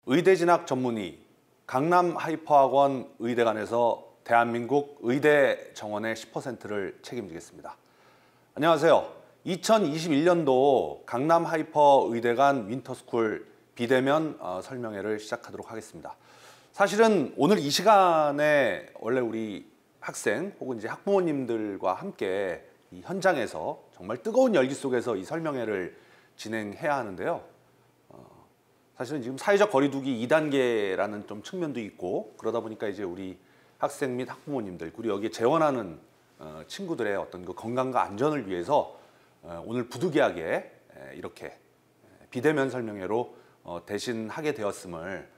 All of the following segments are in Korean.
의대 진학 전문의 강남 하이퍼학원 의대관에서 대한민국 의대 정원의 10%를 책임지겠습니다. 안녕하세요. 2021년도 강남 하이퍼 의대관 윈터스쿨 비대면 설명회를 시작하도록 하겠습니다. 사실은 오늘 이 시간에 원래 우리 학생 혹은 이제 학부모님들과 함께 이 현장에서 정말 뜨거운 열기 속에서 이 설명회를 진행해야 하는데요. 사실은 지금 사회적 거리두기 2단계라는 좀 측면도 있고 그러다 보니까 이제 우리 학생 및 학부모님들 그리고 여기에 재원하는 친구들의 어떤 그 건강과 안전을 위해서 오늘 부득이하게 이렇게 비대면 설명회로 대신 하게 되었음을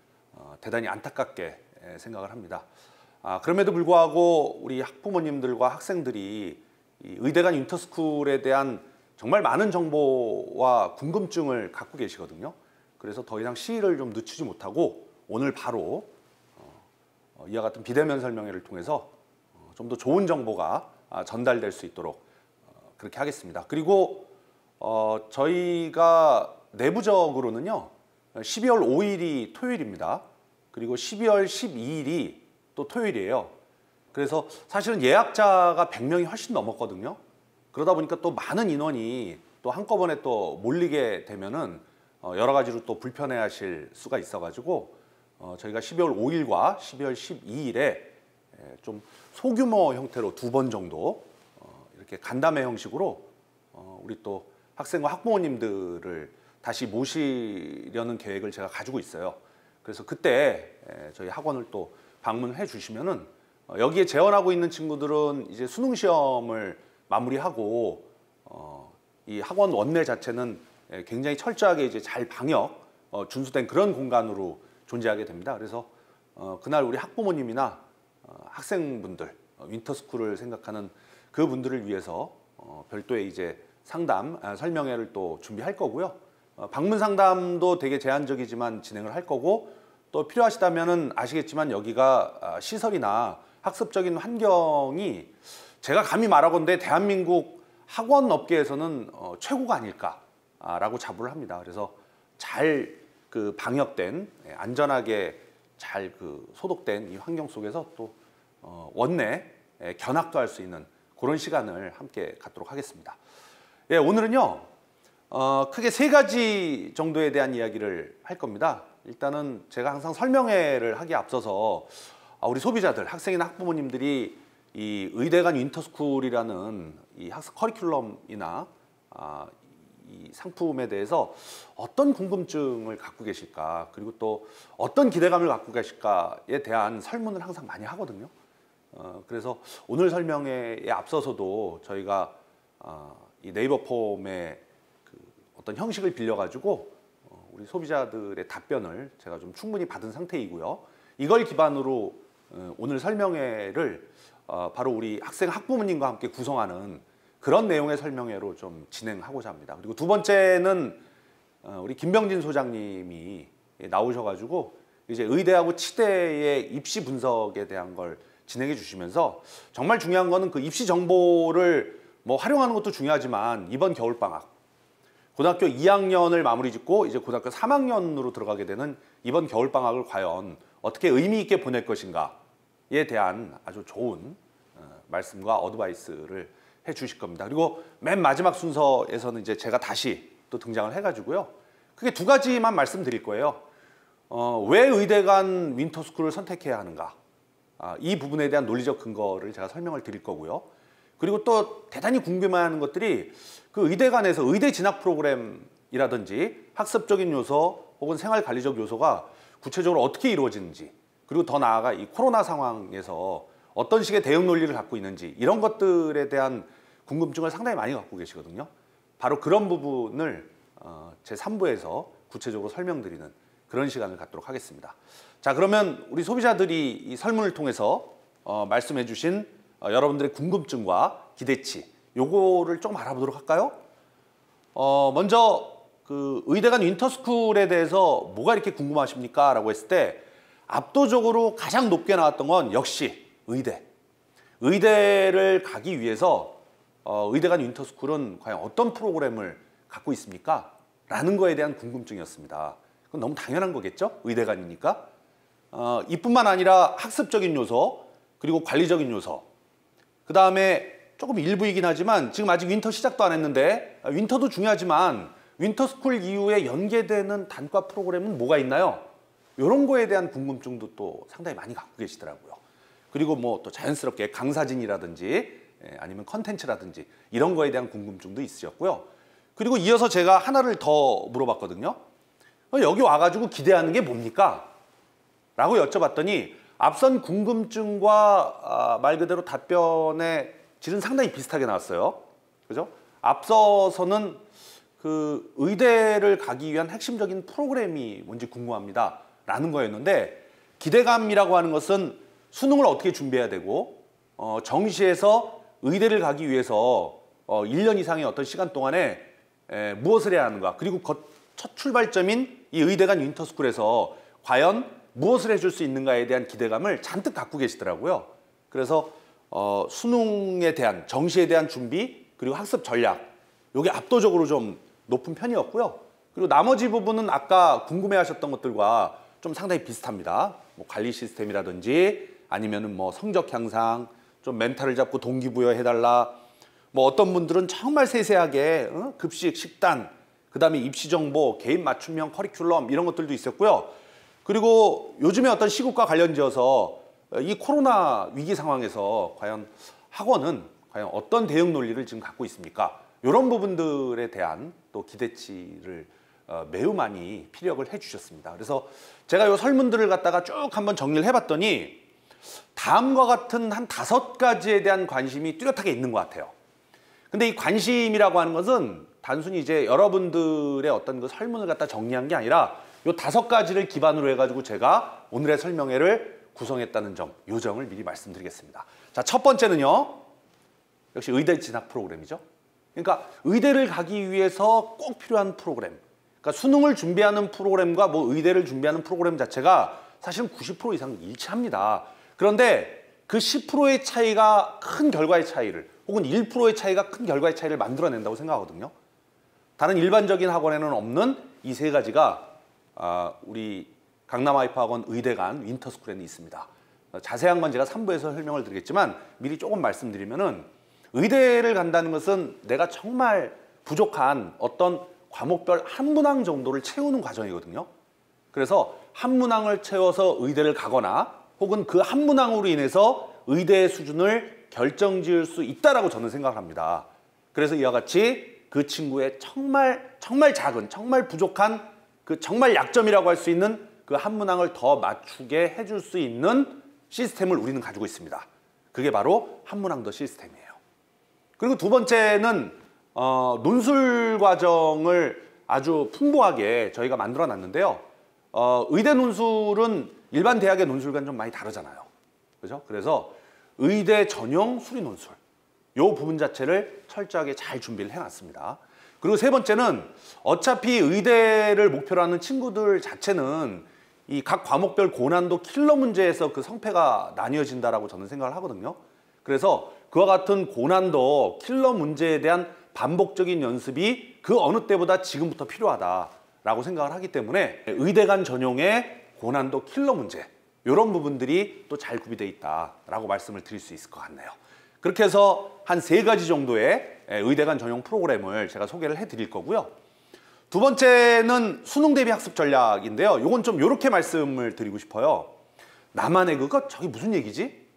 대단히 안타깝게 생각을 합니다. 그럼에도 불구하고 우리 학부모님들과 학생들이 이 의대관 윈터스쿨에 대한 정말 많은 정보와 궁금증을 갖고 계시거든요. 그래서 더 이상 시일을 좀 늦추지 못하고 오늘 바로 이와 같은 비대면 설명회를 통해서 좀 더 좋은 정보가 전달될 수 있도록 그렇게 하겠습니다. 그리고 저희가 내부적으로는요 12월 5일이 토요일입니다. 그리고 12월 12일이 또 토요일이에요. 그래서 사실은 예약자가 100명이 훨씬 넘었거든요. 그러다 보니까 또 많은 인원이 또 한꺼번에 또 몰리게 되면은 여러 가지로 또 불편해하실 수가 있어가지고 저희가 12월 5일과 12월 12일에 좀 소규모 형태로 2번 정도 이렇게 간담회 형식으로 우리 또 학생과 학부모님들을 다시 모시려는 계획을 제가 가지고 있어요. 그래서 그때 저희 학원을 또 방문해 주시면은 여기에 재원하고 있는 친구들은 이제 수능 시험을 마무리하고 이 학원 원내 자체는 굉장히 철저하게 이제 잘 방역 준수된 그런 공간으로 존재하게 됩니다. 그래서 그날 우리 학부모님이나 학생분들 윈터스쿨을 생각하는 그 분들을 위해서 별도의 이제 상담 설명회를 또 준비할 거고요. 방문 상담도 되게 제한적이지만 진행을 할 거고 또 필요하시다면은 아시겠지만 여기가 시설이나 학습적인 환경이 제가 감히 말하건대 대한민국 학원 업계에서는 최고가 아닐까라고 자부를 합니다. 그래서 잘 그 방역된 안전하게 잘 그 소독된 이 환경 속에서 또 원내 견학도 할 수 있는 그런 시간을 함께 갖도록 하겠습니다. 예, 오늘은요 크게 3가지 정도에 대한 이야기를 할 겁니다. 일단은 제가 항상 설명회를 하기에 앞서서 우리 소비자들, 학생이나 학부모님들이 이 의대관 윈터스쿨이라는 이 학습 커리큘럼이나 이 상품에 대해서 어떤 궁금증을 갖고 계실까, 그리고 또 어떤 기대감을 갖고 계실까에 대한 설문을 항상 많이 하거든요. 그래서 오늘 설명회에 앞서서도 저희가 이 네이버 폼의 그 어떤 형식을 빌려가지고 우리 소비자들의 답변을 제가 좀 충분히 받은 상태이고요. 이걸 기반으로 오늘 설명회를 바로 우리 학생 학부모님과 함께 구성하는 그런 내용의 설명회로 좀 진행하고자 합니다. 그리고 두 번째는 우리 김병진 소장님이 나오셔가지고 이제 의대하고 치대의 입시 분석에 대한 걸 진행해 주시면서 정말 중요한 거는 그 입시 정보를 뭐 활용하는 것도 중요하지만 이번 겨울방학 고등학교 2학년을 마무리 짓고 이제 고등학교 3학년으로 들어가게 되는 이번 겨울방학을 과연 어떻게 의미 있게 보낼 것인가에 대한 아주 좋은 말씀과 어드바이스를 해 주실 겁니다. 그리고 맨 마지막 순서에서는 이제 제가 다시 또 등장을 해가지고요. 크게 2가지만 말씀드릴 거예요. 왜 의대관 윈터스쿨을 선택해야 하는가? 이 부분에 대한 논리적 근거를 제가 설명을 드릴 거고요. 그리고 또 대단히 궁금해하는 것들이 그 의대관에서 의대 진학 프로그램이라든지 학습적인 요소 혹은 생활관리적 요소가 구체적으로 어떻게 이루어지는지, 그리고 더 나아가 이 코로나 상황에서 어떤 식의 대응 논리를 갖고 있는지, 이런 것들에 대한 궁금증을 상당히 많이 갖고 계시거든요. 바로 그런 부분을 제 3부에서 구체적으로 설명드리는 그런 시간을 갖도록 하겠습니다. 자, 그러면 우리 소비자들이 이 설문을 통해서 말씀해 주신 여러분들의 궁금증과 기대치, 요거를 좀 알아보도록 할까요? 먼저 그 의대관 윈터스쿨에 대해서 뭐가 이렇게 궁금하십니까? 라고 했을 때 압도적으로 가장 높게 나왔던 건 역시 의대를 가기 위해서 의대관 윈터스쿨은 과연 어떤 프로그램을 갖고 있습니까? 라는 거에 대한 궁금증이었습니다. 그건 너무 당연한 거겠죠? 의대간이니까. 이뿐만 아니라 학습적인 요소, 그리고 관리적인 요소, 그 다음에 조금 일부이긴 하지만 지금 아직 윈터 시작도 안 했는데 윈터도 중요하지만 윈터스쿨 이후에 연계되는 단과 프로그램은 뭐가 있나요? 이런 거에 대한 궁금증도 또 상당히 많이 갖고 계시더라고요. 그리고 뭐 또 자연스럽게 강사진이라든지 아니면 컨텐츠라든지 이런 거에 대한 궁금증도 있으셨고요. 그리고 이어서 제가 하나를 더 물어봤거든요. 여기 와가지고 기대하는 게 뭡니까? 라고 여쭤봤더니 앞선 궁금증과 말 그대로 답변의 질은 상당히 비슷하게 나왔어요. 그죠? 앞서서는 그 의대를 가기 위한 핵심적인 프로그램이 뭔지 궁금합니다. 라는 거였는데 기대감이라고 하는 것은 수능을 어떻게 준비해야 되고 정시에서 의대를 가기 위해서 1년 이상의 어떤 시간 동안에 무엇을 해야 하는가, 그리고 첫 출발점인 이 의대간 윈터스쿨에서 과연 무엇을 해줄 수 있는가에 대한 기대감을 잔뜩 갖고 계시더라고요. 그래서 수능에 대한, 정시에 대한 준비, 그리고 학습 전략, 이게 압도적으로 좀 높은 편이었고요. 그리고 나머지 부분은 아까 궁금해하셨던 것들과 좀 상당히 비슷합니다. 뭐 관리 시스템이라든지 아니면은 뭐 성적 향상, 좀 멘탈을 잡고 동기부여 해달라. 뭐 어떤 분들은 정말 세세하게 급식, 식단, 그 다음에 입시 정보, 개인 맞춤형 커리큘럼 이런 것들도 있었고요. 그리고 요즘에 어떤 시국과 관련지어서 이 코로나 위기 상황에서 과연 학원은 과연 어떤 대응 논리를 지금 갖고 있습니까? 이런 부분들에 대한 또 기대치를 매우 많이 피력을 해주셨습니다. 그래서 제가 이 설문들을 갖다가 쭉 한번 정리를 해봤더니 다음과 같은 한 5가지에 대한 관심이 뚜렷하게 있는 것 같아요. 근데 이 관심이라고 하는 것은 단순히 이제 여러분들의 어떤 그 설문을 갖다 정리한 게 아니라 이 5가지를 기반으로 해가지고 제가 오늘의 설명회를 구성했다는 점, 이 점을 미리 말씀드리겠습니다. 자, 첫 번째는요. 역시 의대 진학 프로그램이죠. 그러니까 의대를 가기 위해서 꼭 필요한 프로그램. 그러니까 수능을 준비하는 프로그램과 뭐 의대를 준비하는 프로그램 자체가 사실은 90% 이상 일치합니다. 그런데 그 10%의 차이가 큰 결과의 차이를, 혹은 1%의 차이가 큰 결과의 차이를 만들어낸다고 생각하거든요. 다른 일반적인 학원에는 없는 이 3가지가 우리 강남아이파학원 의대간 윈터스쿨에는 있습니다. 자세한 건 제가 3부에서 설명을 드리겠지만 미리 조금 말씀드리면은 의대를 간다는 것은 내가 정말 부족한 어떤 과목별 한 문항 정도를 채우는 과정이거든요. 그래서 한 문항을 채워서 의대를 가거나 혹은 그 한 문항으로 인해서 의대의 수준을 결정지을 수 있다라고 저는 생각합니다. 그래서 이와 같이 그 친구의 정말 작은, 정말 부족한 그 정말 약점이라고 할 수 있는 그 한 문항을 더 맞추게 해줄 수 있는 시스템을 우리는 가지고 있습니다. 그게 바로 한 문항 더 시스템이에요. 그리고 두 번째는 논술 과정을 아주 풍부하게 저희가 만들어 놨는데요. 의대 논술은 일반 대학의 논술과는 좀 많이 다르잖아요. 그죠? 그래서 의대 전용 수리 논술, 이 부분 자체를 철저하게 잘 준비를 해놨습니다. 그리고 세 번째는 어차피 의대를 목표로 하는 친구들 자체는 이 각 과목별 고난도 킬러 문제에서 그 성패가 나뉘어진다라고 저는 생각을 하거든요. 그래서 그와 같은 고난도 킬러 문제에 대한 반복적인 연습이 그 어느 때보다 지금부터 필요하다라고 생각을 하기 때문에 의대간 전용의 고난도 킬러 문제, 이런 부분들이 또 잘 구비되어 있다라고 말씀을 드릴 수 있을 것 같네요. 그렇게 해서 한 3가지 정도의 의대간 전용 프로그램을 제가 소개를 해드릴 거고요. 두 번째는 수능 대비 학습 전략인데요. 이건 좀 이렇게 말씀을 드리고 싶어요. 나만의 그거 저게 무슨 얘기지?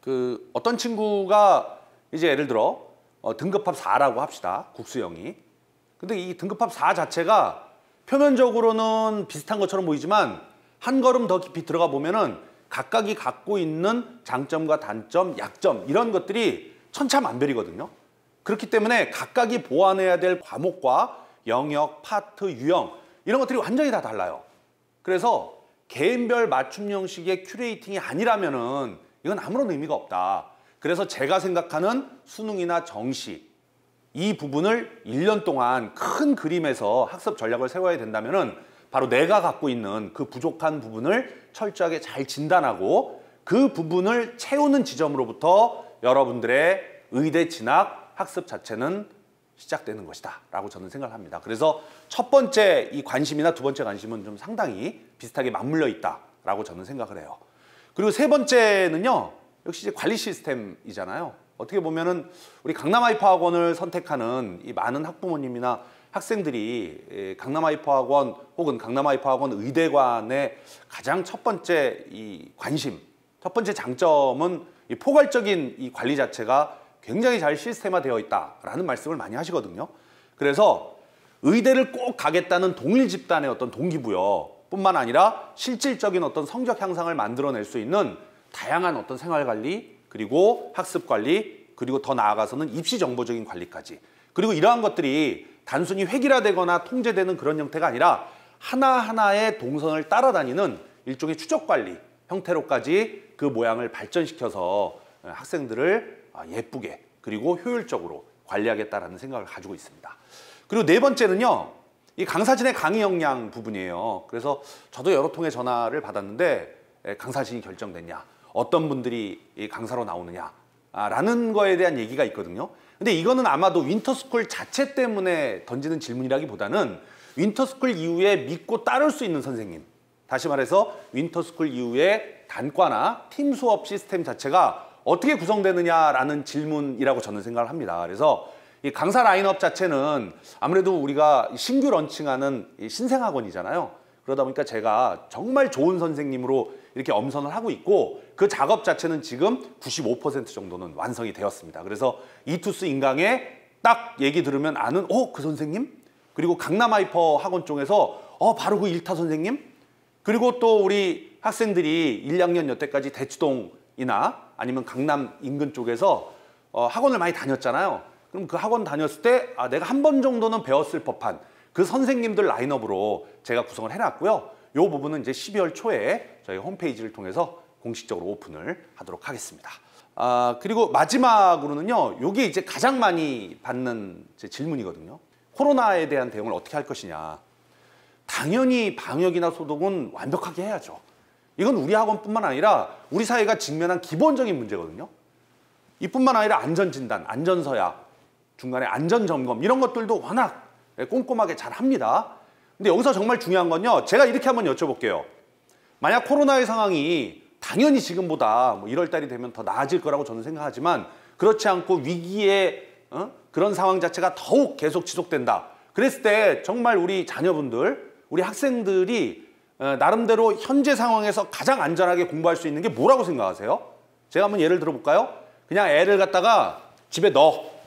그 어떤 친구가 이제 예를 들어 등급합 4라고 합시다. 국수형이. 근데 이 등급합 4 자체가 표면적으로는 비슷한 것처럼 보이지만 한 걸음 더 깊이 들어가 보면은 각각이 갖고 있는 장점과 단점, 약점 이런 것들이 천차만별이거든요. 그렇기 때문에 각각이 보완해야 될 과목과 영역, 파트, 유형 이런 것들이 완전히 다 달라요. 그래서 개인별 맞춤 형식의 큐레이팅이 아니라면은 이건 아무런 의미가 없다. 그래서 제가 생각하는 수능이나 정시 이 부분을 1년 동안 큰 그림에서 학습 전략을 세워야 된다면은 바로 내가 갖고 있는 그 부족한 부분을 철저하게 잘 진단하고 그 부분을 채우는 지점으로부터 여러분들의 의대 진학 학습 자체는 시작되는 것이다 라고 저는 생각을 합니다. 그래서 첫 번째 이 관심이나 두 번째 관심은 좀 상당히 비슷하게 맞물려 있다라고 저는 생각을 해요. 그리고 세 번째는요, 역시 이제 관리 시스템이잖아요. 어떻게 보면은 우리 강남 하이퍼학원을 선택하는 이 많은 학부모님이나 학생들이 강남 하이퍼학원 혹은 강남 하이퍼학원 의대관의 가장 첫 번째 이 관심, 첫 번째 장점은 이 포괄적인 이 관리 자체가 굉장히 잘 시스템화되어 있다라는 말씀을 많이 하시거든요. 그래서 의대를 꼭 가겠다는 동일 집단의 어떤 동기부여뿐만 아니라 실질적인 어떤 성적 향상을 만들어낼 수 있는 다양한 어떤 생활관리, 그리고 학습관리, 그리고 더 나아가서는 입시 정보적인 관리까지, 그리고 이러한 것들이 단순히 획일화되거나 통제되는 그런 형태가 아니라 하나하나의 동선을 따라다니는 일종의 추적관리 형태로까지 그 모양을 발전시켜서 학생들을 예쁘게 그리고 효율적으로 관리하겠다라는 생각을 가지고 있습니다. 그리고 네 번째는요, 이 강사진의 강의 역량 부분이에요. 그래서 저도 여러 통의 전화를 받았는데 강사진이 결정됐냐, 어떤 분들이 강사로 나오느냐 라는 거에 대한 얘기가 있거든요. 근데 이거는 아마도 윈터스쿨 자체 때문에 던지는 질문이라기보다는 윈터스쿨 이후에 믿고 따를 수 있는 선생님, 다시 말해서 윈터스쿨 이후에 단과나 팀 수업 시스템 자체가 어떻게 구성되느냐라는 질문이라고 저는 생각을 합니다. 그래서 이 강사 라인업 자체는 아무래도 우리가 신규 런칭하는 신생학원이잖아요. 그러다 보니까 제가 정말 좋은 선생님으로 이렇게 엄선을 하고 있고, 그 작업 자체는 지금 95% 정도는 완성이 되었습니다. 그래서 이투스 인강에 딱 얘기 들으면 아는 그 선생님? 그리고 강남 하이퍼 학원 쪽에서 바로 그 일타 선생님? 그리고 또 우리 학생들이 1, 2학년 여태까지 대치동이나 아니면 강남 인근 쪽에서 학원을 많이 다녔잖아요. 그럼 그 학원 다녔을 때 내가 한 번 정도는 배웠을 법한 그 선생님들 라인업으로 제가 구성을 해놨고요. 이 부분은 이제 12월 초에 저희 홈페이지를 통해서 공식적으로 오픈을 하도록 하겠습니다. 그리고 마지막으로는요, 이게 이제 가장 많이 받는 질문이거든요. 코로나에 대한 대응을 어떻게 할 것이냐. 당연히 방역이나 소독은 완벽하게 해야죠. 이건 우리 학원뿐만 아니라 우리 사회가 직면한 기본적인 문제거든요. 이뿐만 아니라 안전진단, 안전서약, 중간에 안전점검 이런 것들도 워낙 꼼꼼하게 잘 합니다. 근데 여기서 정말 중요한 건요, 제가 이렇게 한번 여쭤볼게요. 만약 코로나의 상황이 당연히 지금보다 뭐 1월 달이 되면 더 나아질 거라고 저는 생각하지만, 그렇지 않고 위기의 그런 상황 자체가 더욱 계속 지속된다. 그랬을 때 정말 우리 자녀분들, 우리 학생들이 나름대로 현재 상황에서 가장 안전하게 공부할 수 있는 게 뭐라고 생각하세요? 제가 한번 예를 들어볼까요? 그냥 애를 갖다가 집에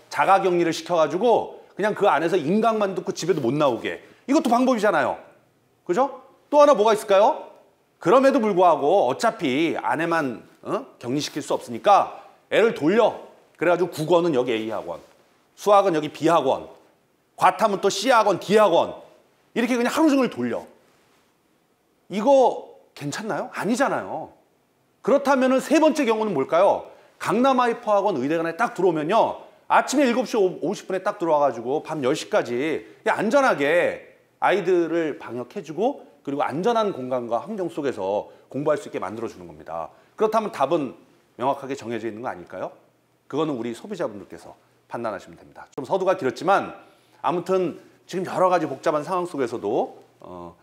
자가격리를 시켜가지고 그냥 그 안에서 인강만 듣고 집에도 못 나오게. 이것도 방법이잖아요. 그죠? 또 하나 뭐가 있을까요? 그럼에도 불구하고 어차피 아내만 격리시킬 수 없으니까 애를 돌려. 그래가지고 국어는 여기 A학원, 수학은 여기 B학원, 과탐은 또 C학원, D학원, 이렇게 그냥 하루 종일 돌려. 이거 괜찮나요? 아니잖아요. 그렇다면 세 번째 경우는 뭘까요? 강남 하이퍼학원 의대관에 딱 들어오면요, 아침에 7시 50분에 딱 들어와가지고 밤 10시까지 안전하게 아이들을 방역해주고, 그리고 안전한 공간과 환경 속에서 공부할 수 있게 만들어주는 겁니다. 그렇다면 답은 명확하게 정해져 있는 거 아닐까요? 그거는 우리 소비자분들께서 판단하시면 됩니다. 좀 서두가 길었지만 아무튼 지금 여러 가지 복잡한 상황 속에서도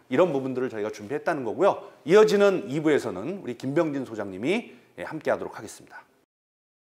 이런 부분들을 저희가 준비했다는 거고요. 이어지는 2부에서는 우리 김병진 소장님이 함께 하도록 하겠습니다.